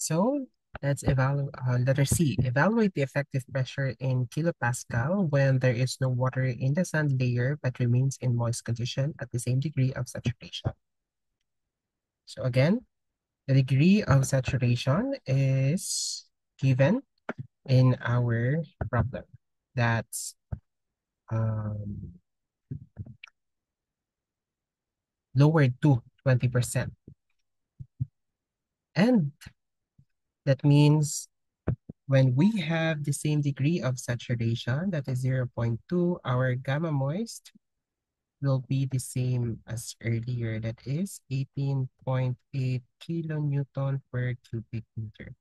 So let's evaluate letter C. Evaluate the effective pressure in kilopascal when there is no water in the sand layer but remains in moist condition at the same degree of saturation. So again, the degree of saturation is given in our problem. That's lowered to 20%. And that means when we have the same degree of saturation, that is 0.2, our gamma moist will be the same as earlier, that is 18.8 kilonewton per cubic meter.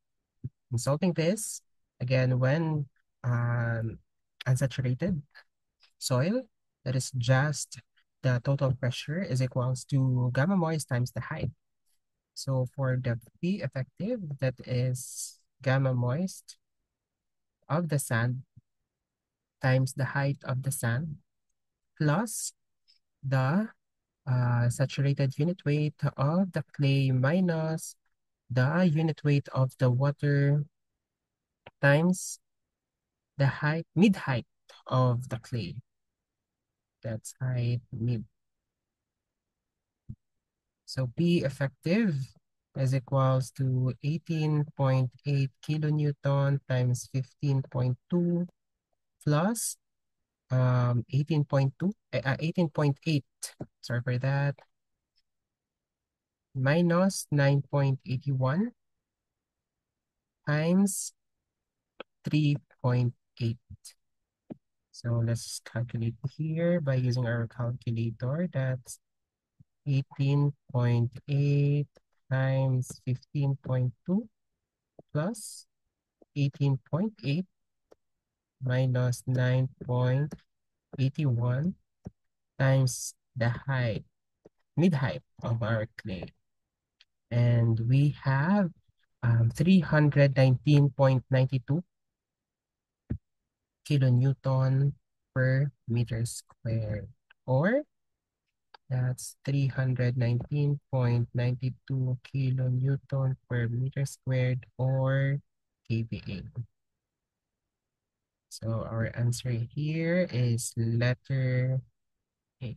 In solving this, again, when unsaturated soil, that is just the total pressure is equals to gamma moist times the height. So for the P effective, that is gamma moist of the sand times the height of the sand plus the saturated unit weight of the clay minus the unit weight of the water times the height, mid height of the clay. That's height mid. So P effective is equals to 18.8 kilonewton times 15.2 plus 18.8, sorry for that, minus 9.81 times 3.8. So let's calculate here by using our calculator. That's 18.8 times 15.2 plus 18.8 minus 9.81 times the height, mid height of our clay. And we have 319.92 kilonewton per meter squared, or that's 319.92 kilonewton per meter squared, or kVA. So our answer here is letter A.